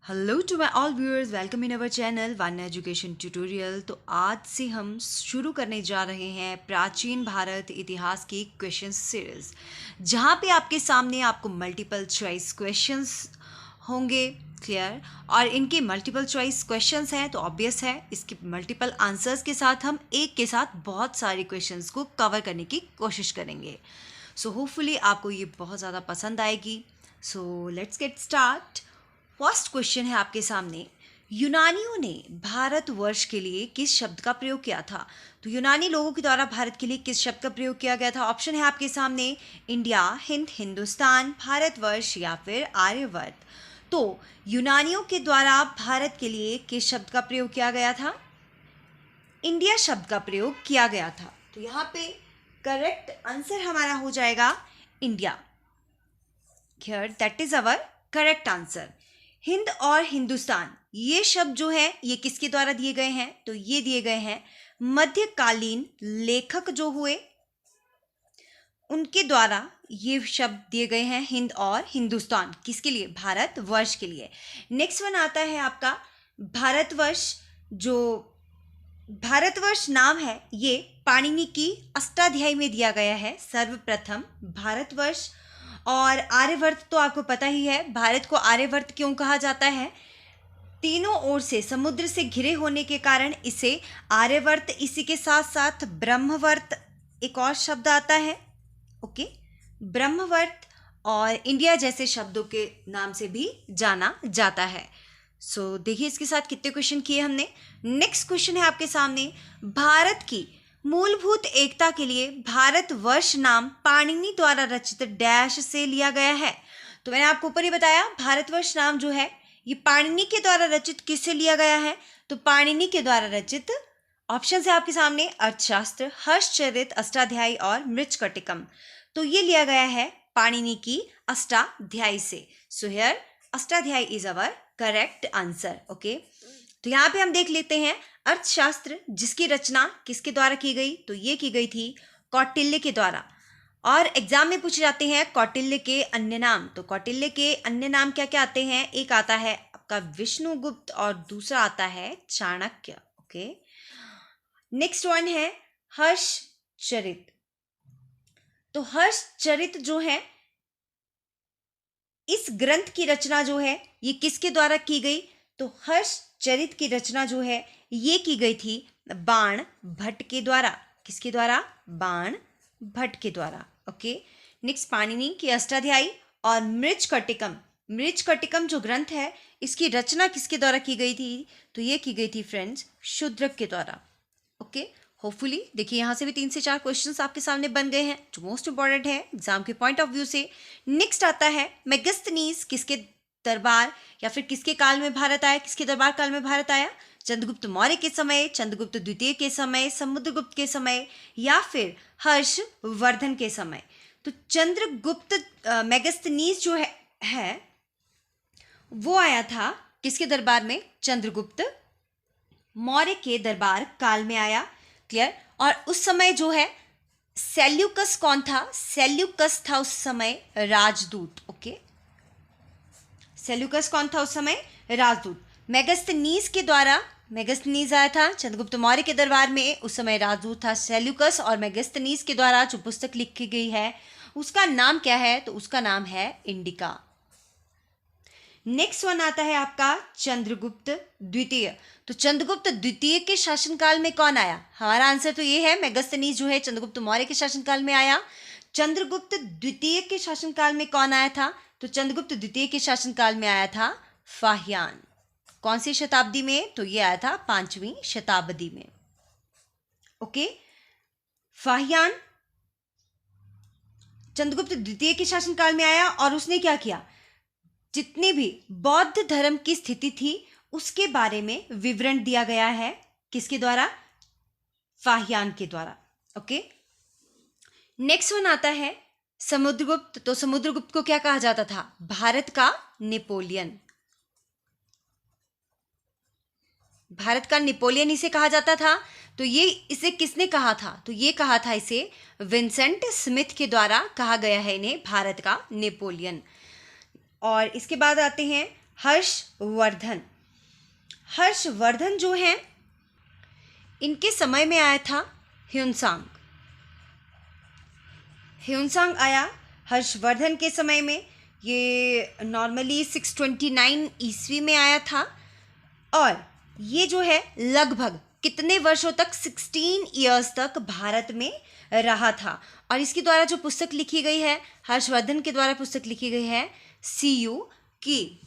Hello to my all viewers, welcome in our channel one education tutorial. तो आज से हम शुरू करने जा रहे हैं प्राचीन भारत इतिहास की क्वेश्चन सीरीज, जहां पे आपके सामने आपको मल्टीपल चॉइस क्वेश्चंस होंगे। क्लियर? और इनके मल्टीपल चॉइस क्वेश्चंस हैं तो ऑब्वियस है इसके मल्टीपल आंसर्स के साथ हम एक के साथ बहुत सारे क्वेश्चंस को कवर करने की कोशिश करेंगे। सो होपफुली आपको ये बहुत ज़्यादा पसंद आएगी। So let's get start. First question है आपके सामने, यूनानियों ने भारतवर्ष के लिए किस शब्द का प्रयोग किया था? तो यूनानी लोगों के द्वारा भारत के लिए किस शब्द का प्रयोग किया गया था? ऑप्शन है आपके सामने इंडिया, हिंद, हिंदुस्तान, भारतवर्ष या फिर आर्यवर्त। तो यूनानियों के द्वारा भारत के लिए किस शब्द का प्रयोग किया गया था? इंडिया शब्द का प्रयोग किया गया था। तो यहाँ पे करेक्ट आंसर हमारा हो जाएगा India. Here that is our correct answer. Hind और हिंदुस्तान ये शब्द जो है ये किसके द्वारा दिए गए हैं? तो ये दिए गए हैं मध्यकालीन लेखक जो हुए उनके द्वारा ये शब्द दिए गए हैं, हिंद और हिंदुस्तान। किसके लिए? भारतवर्ष के लिए। नेक्स्ट वन आता है आपका भारतवर्ष। जो भारतवर्ष नाम है ये पाणिनि की अष्टाध्यायी में दिया गया है सर्वप्रथम भारतवर्ष। और आर्यवर्त तो आपको पता ही है, भारत को आर्यवर्त क्यों कहा जाता है? तीनों ओर से समुद्र से घिरे होने के कारण इसे आर्यवर्त, इसी के साथ साथ ब्रह्मवर्त एक और शब्द आता है। ओके, ब्रह्मवर्त और इंडिया जैसे शब्दों के नाम से भी जाना जाता है। सो देखिए इसके साथ कितने क्वेश्चन किए हमने। नेक्स्ट क्वेश्चन है आपके सामने, भारत की मूलभूत एकता के लिए भारतवर्ष नाम पाणिनि द्वारा रचित डैश से लिया गया है। तो मैंने आपको ऊपर ही बताया भारतवर्ष नाम जो है ये पाणिनि के द्वारा रचित किससे लिया गया है? तो पाणिनि के द्वारा रचित ऑप्शन है आपके सामने अर्थशास्त्र, हर्षचरित, अष्टाध्यायी और मृच्छकटिकम। तो ये लिया गया है पाणिनि की अष्टाध्यायी से। So here Ashtadhyayi is our correct answer. Okay, तो यहाँ पे हम देख लेते हैं अर्थशास्त्र जिसकी रचना किसके द्वारा की गई? तो ये की गई थी कौटिल्य के द्वारा। और एग्जाम में पूछे जाते हैं कौटिल्य के अन्य नाम। तो कौटिल्य के अन्य नाम क्या क्या आते हैं? एक आता है आपका विष्णुगुप्त और दूसरा आता है चाणक्य। ओके, नेक्स्ट वन है हर्षचरित। तो हर्षचरित जो है इस ग्रंथ की रचना जो है ये किसके द्वारा की गई? तो हर्षचरित की रचना जो है ये की गई थी बाण भट्ट के द्वारा। किसके द्वारा? बाण भट्ट के द्वारा। ओके, नेक्स्ट पाणिनि की अष्टाध्यायी और मृच्छकटिकम। मृच्छकटिकम जो ग्रंथ है इसकी रचना किसके द्वारा की गई थी? तो ये की गई थी फ्रेंड्स शूद्रक के द्वारा। ओके, होपफुली देखिए यहाँ से भी 3 से 4 क्वेश्चंस आपके सामने बन गए हैं जो मोस्ट इंपॉर्टेंट है एग्जाम के पॉइंट ऑफ व्यू से। नेक्स्ट आता है मेगस्थनीज किसके दरबार या फिर किसके काल में भारत आया? किसके दरबार काल में भारत आया? चंद्रगुप्त मौर्य के समय, चंद्रगुप्त द्वितीय के समय, समुद्रगुप्त के समय या फिर हर्षवर्धन के समय? तो चंद्रगुप्त मेगस्थनीज जो है वो आया था किसके दरबार में? चंद्रगुप्त मौर्य के दरबार काल में आया। क्लियर? और उस समय जो है सेल्यूकस कौन था? सेल्यूकस था उस समय राजदूत। ओके, सेल्यूकस कौन था उस समय? राजदूत। मेगस्थनीज के द्वारा, मेगस्थनीज आया था चंद्रगुप्त मौर्य के दरबार में, उस समय राजदूत था सेल्यूकस। और मेगस्थनीज के द्वारा जो पुस्तक लिखी गई है उसका नाम क्या है? तो उसका नाम है इंडिका। नेक्स्ट वन आता है आपका चंद्रगुप्त द्वितीय। तो चंद्रगुप्त द्वितीय के शासनकाल में कौन आया? हमारा आंसर तो ये है मेगस्थनीज जो है चंद्रगुप्त मौर्य के शासनकाल में आया। चंद्रगुप्त द्वितीय के शासनकाल में कौन आया था? तो चंद्रगुप्त द्वितीय के शासनकाल में आया था फाहियान। कौन सी शताब्दी में? तो ये आया था 5वीं शताब्दी में। ओके, फाहियान चंद्रगुप्त द्वितीय के शासनकाल में आया और उसने क्या किया? जितनी भी बौद्ध धर्म की स्थिति थी उसके बारे में विवरण दिया गया है। किसके द्वारा? फाहियान के द्वारा। ओके, नेक्स्ट वन आता है समुद्रगुप्त। तो समुद्रगुप्त को क्या कहा जाता था? भारत का नेपोलियन। भारत का नेपोलियन इसे कहा जाता था। तो ये इसे किसने कहा था? तो ये कहा था इसे विंसेंट स्मिथ के द्वारा कहा गया है इन्हें भारत का नेपोलियन। और इसके बाद आते हैं हर्षवर्धन। हर्षवर्धन जो हैं इनके समय में आया था ह्यूनसांग। ह्यूनसांग आया हर्षवर्धन के समय में। ये नॉर्मली 629 ईस्वी में आया था और ये जो है लगभग कितने वर्षों तक, 16 ईयर्स तक भारत में रहा था। और इसके द्वारा जो पुस्तक लिखी गई है, हर्षवर्धन के द्वारा पुस्तक लिखी गई है सीयू की।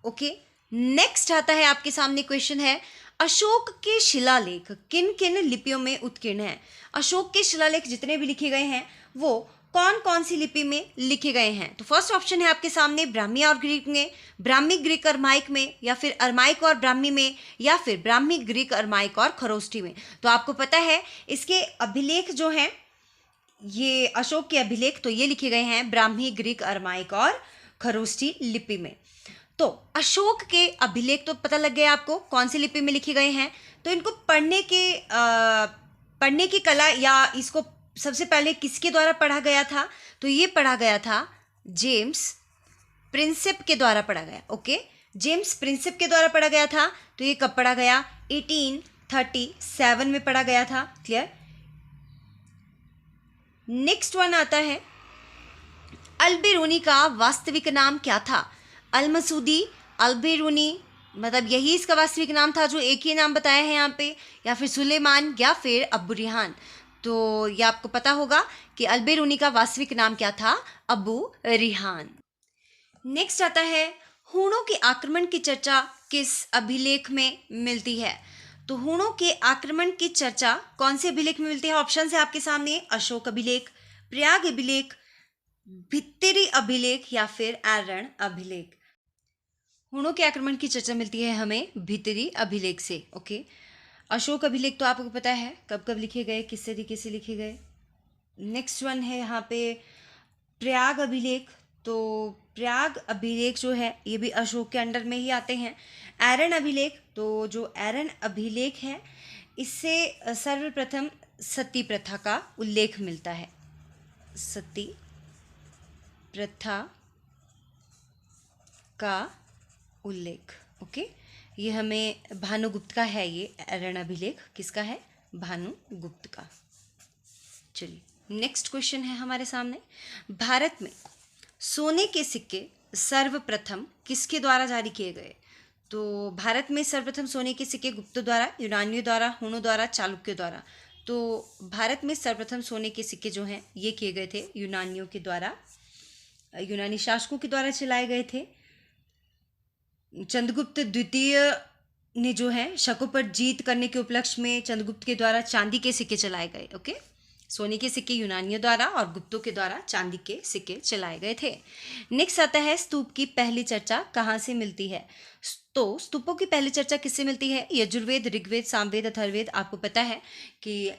ओके, नेक्स्ट आता है आपके सामने क्वेश्चन है, अशोक के शिलालेख किन किन लिपियों में उत्कीर्ण हैं? अशोक के शिलालेख जितने भी लिखे गए हैं वो कौन कौन सी लिपि में लिखे गए हैं? तो फर्स्ट ऑप्शन है आपके सामने ब्राह्मी और ग्रीक में, ब्राह्मी ग्रीक अरमाइक में, या फिर अरमाइक और ब्राह्मी में, या फिर ब्राह्मी ग्रीक अरमाइक और खरोष्ठी में। तो आपको पता है इसके अभिलेख जो हैं, ये अशोक के अभिलेख तो ये लिखे गए हैं ब्राह्मी ग्रीक अरमाइक और खरोष्ठी लिपि में। तो अशोक के अभिलेख तो पता लग गया आपको कौन सी लिपि में लिखे गए हैं। तो इनको पढ़ने की कला, या इसको सबसे पहले किसके द्वारा पढ़ा गया था? तो ये पढ़ा गया था जेम्स प्रिंसेप के द्वारा पढ़ा गया। ओके, जेम्स प्रिंसेप के द्वारा पढ़ा गया था। तो ये कब पढ़ा गया? 1837 में पढ़ा गया था। क्लियर? नेक्स्ट वन आता है, अल-बिरूनी का वास्तविक नाम क्या था? अल-मसूदी, अल-बिरूनी, मतलब यही इसका वास्तविक नाम था जो एक ही नाम बताया है यहाँ पे, या फिर सुलेमान, या फिर अबू रिहान। तो ये आपको पता होगा कि अल-बिरूनी का वास्तविक नाम क्या था? अबू रिहान। नेक्स्ट आता है, हूणों के आक्रमण की चर्चा किस अभिलेख में मिलती है? तो हूणों के आक्रमण की चर्चा कौन से अभिलेख में मिलती है? ऑप्शन है आपके सामने, अशोक अभिलेख, प्रयाग अभिलेख, भित्तिरी अभिलेख, या फिर आरण अभिलेख। हूणों के आक्रमण की चर्चा मिलती है हमें भित्तिरी अभिलेख से। ओके, अशोक अभिलेख तो आपको पता है कब कब लिखे गए, किस तरीके से लिखे गए। नेक्स्ट वन है यहाँ पे प्रयाग अभिलेख। तो प्रयाग अभिलेख जो है ये भी अशोक के अंडर में ही आते हैं। आरण अभिलेख, तो जो आरण अभिलेख है इससे सर्वप्रथम सती प्रथा का उल्लेख मिलता है। सती प्रथा का उल्लेख। ओके, ये हमें भानुगुप्त का है। ये आरण अभिलेख किसका है? भानुगुप्त का। चलिए, नेक्स्ट क्वेश्चन है हमारे सामने, भारत में सोने के सिक्के सर्वप्रथम किसके द्वारा जारी किए गए? तो भारत में सर्वप्रथम सोने के सिक्के गुप्तों द्वारा, यूनानियों द्वारा, हूणों द्वारा, चालुक्यों द्वारा। तो भारत में सर्वप्रथम सोने के सिक्के जो हैं ये किए गए थे यूनानियों के द्वारा, यूनानी शासकों के द्वारा चलाए गए थे। चंद्रगुप्त द्वितीय ने जो है शकों पर जीत करने के उपलक्ष्य में चंद्रगुप्त के द्वारा चांदी के सिक्के चलाए गए। ओके, सोने के सिक्के यूनानियों द्वारा और गुप्तों के द्वारा चांदी के सिक्के चलाए गए थे। नेक्स्ट आता है, स्तूप की पहली चर्चा कहाँ से मिलती है? तो स्तूपों की पहली चर्चा किससे मिलती है? यजुर्वेद, ऋग्वेद, सामवेद, अथर्ववेद। आपको पता है कि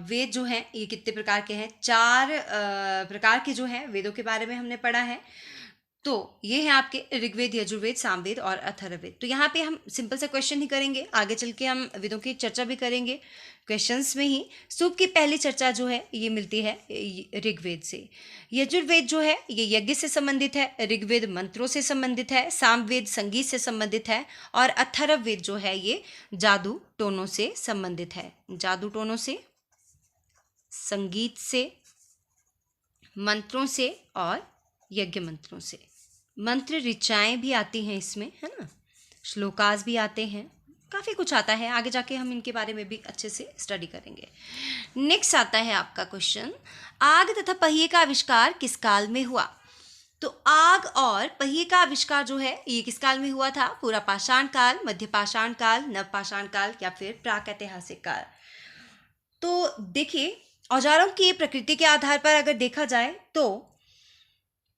वेद जो हैं ये कितने प्रकार के हैं? 4 प्रकार के जो हैं वेदों के बारे में हमने पढ़ा है। तो ये है आपके ऋग्वेद, यजुर्वेद, सामवेद और अथर्ववेद। तो यहाँ पे हम सिंपल सा क्वेश्चन ही करेंगे, आगे चल के हम वेदों की चर्चा भी करेंगे क्वेश्चंस में ही। स्तूप की पहली चर्चा जो है ये मिलती है ऋग्वेद से। यजुर्वेद जो है ये यज्ञ से संबंधित है, ऋग्वेद मंत्रों से संबंधित है, सामवेद संगीत से संबंधित है, और अथर्ववेद जो है ये जादू टोनों से संबंधित है। जादू टोनों से, संगीत से, मंत्रों से और यज्ञ मंत्रों से। मंत्र ऋचाएँ भी आती हैं इसमें, है ना, श्लोकास भी आते हैं, काफ़ी कुछ आता है। आगे जाके हम इनके बारे में भी अच्छे से स्टडी करेंगे। नेक्स्ट आता है आपका क्वेश्चन, आग तथा पहिए का आविष्कार किस काल में हुआ? तो आग और पहिए का आविष्कार जो है ये किस काल में हुआ था? पूरा पाषाण काल, मध्य पाषाण काल, नवपाषाण काल, या फिर प्रागैतिहासिक काल। तो देखिए, औजारों की प्रकृति के आधार पर अगर देखा जाए तो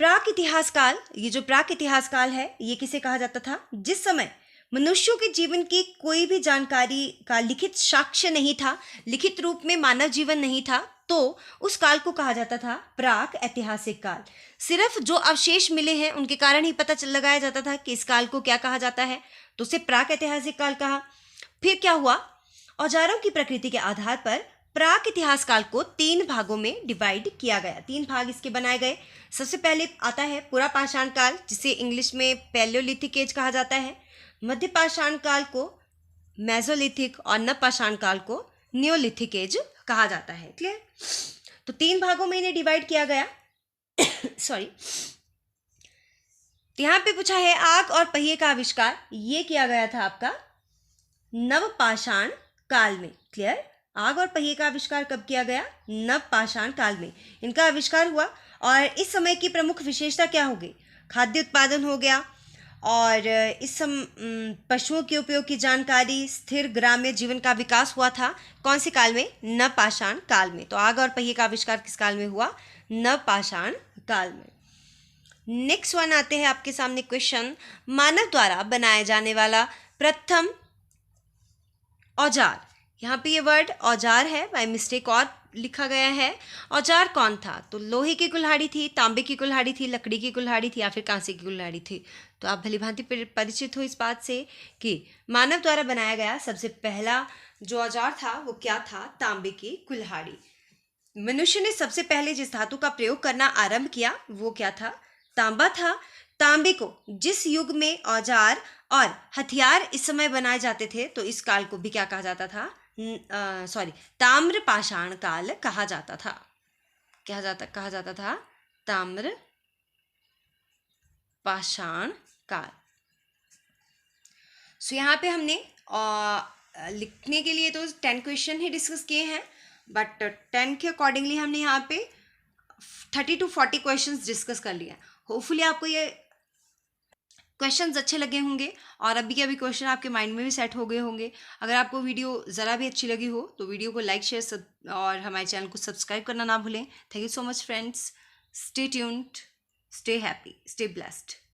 प्राक इतिहास काल, ये जो प्राक इतिहास काल है ये किसे कहा जाता था? जिस समय मनुष्यों के जीवन की कोई भी जानकारी का लिखित साक्ष्य नहीं था, लिखित रूप में मानव जीवन नहीं था, तो उस काल को कहा जाता था प्राक ऐतिहासिक काल। सिर्फ जो अवशेष मिले हैं उनके कारण ही पता लगाया जाता था कि इस काल को क्या कहा जाता है, तो उसे प्राक ऐतिहासिक काल कहा। फिर क्या हुआ? औजारों की प्रकृति के आधार पर प्राक इतिहास काल को 3 भागों में डिवाइड किया गया। 3 भाग इसके बनाए गए। सबसे पहले आता है पुरा पाषाण काल, जिसे इंग्लिश में पैलियोलिथिक एज कहा जाता है। मध्य पाषाण काल को मेसोलिथिक और नव पाषाण काल को नियोलिथिक एज कहा जाता है। क्लियर? तो 3 भागों में इन्हें डिवाइड किया गया। सॉरी, यहाँ पे पूछा है आग और पहिए का आविष्कार ये किया गया था आपका नव पाषाण काल में। क्लियर? आग और पहिए का आविष्कार कब किया गया? नव पाषाण काल में इनका आविष्कार हुआ। और इस समय की प्रमुख विशेषता क्या होगी? खाद्य उत्पादन हो गया, और इस पशुओं के उपयोग की जानकारी, स्थिर ग्राम्य जीवन का विकास हुआ था। कौन से काल में? नव पाषाण काल में। तो आग और पहिए का आविष्कार किस काल में हुआ? नव पाषाण काल में। नेक्स्ट वन आते हैं आपके सामने क्वेश्चन, मानव द्वारा बनाया जाने वाला प्रथम औजार। यहाँ पे ये वर्ड औजार है, बाय मिस्टेक और लिखा गया है। औजार कौन था? तो लोहे की कुल्हाड़ी थी, तांबे की कुल्हाड़ी थी, लकड़ी की कुल्हाड़ी थी, या फिर कांसे की कुल्हाड़ी थी। तो आप भली भांति परिचित हो इस बात से कि मानव द्वारा बनाया गया सबसे पहला जो औजार था वो क्या था? तांबे की कुल्हाड़ी। मनुष्य ने सबसे पहले जिस धातु का प्रयोग करना आरंभ किया वो क्या था? तांबा था। तांबे को जिस युग में औजार और हथियार इस समय बनाए जाते थे, तो इस काल को भी क्या कहा जाता था? ताम्र पाषाण काल कहा जाता था। कहा जाता था ताम्र पाषाण काल। सो यहाँ पे हमने लिखने के लिए तो 10 क्वेश्चन ही डिस्कस किए हैं, बट 10 के अकॉर्डिंगली हमने यहाँ पे 30 to 40 क्वेश्चंस डिस्कस कर लिया। होपफुली आपको ये क्वेश्चंस अच्छे लगे होंगे और अभी के अभी क्वेश्चन आपके माइंड में भी सेट हो गए होंगे। अगर आपको वीडियो ज़रा भी अच्छी लगी हो तो वीडियो को लाइक, शेयर और हमारे चैनल को सब्सक्राइब करना ना भूलें। Thank you so much friends. Stay tuned, stay happy, stay blessed.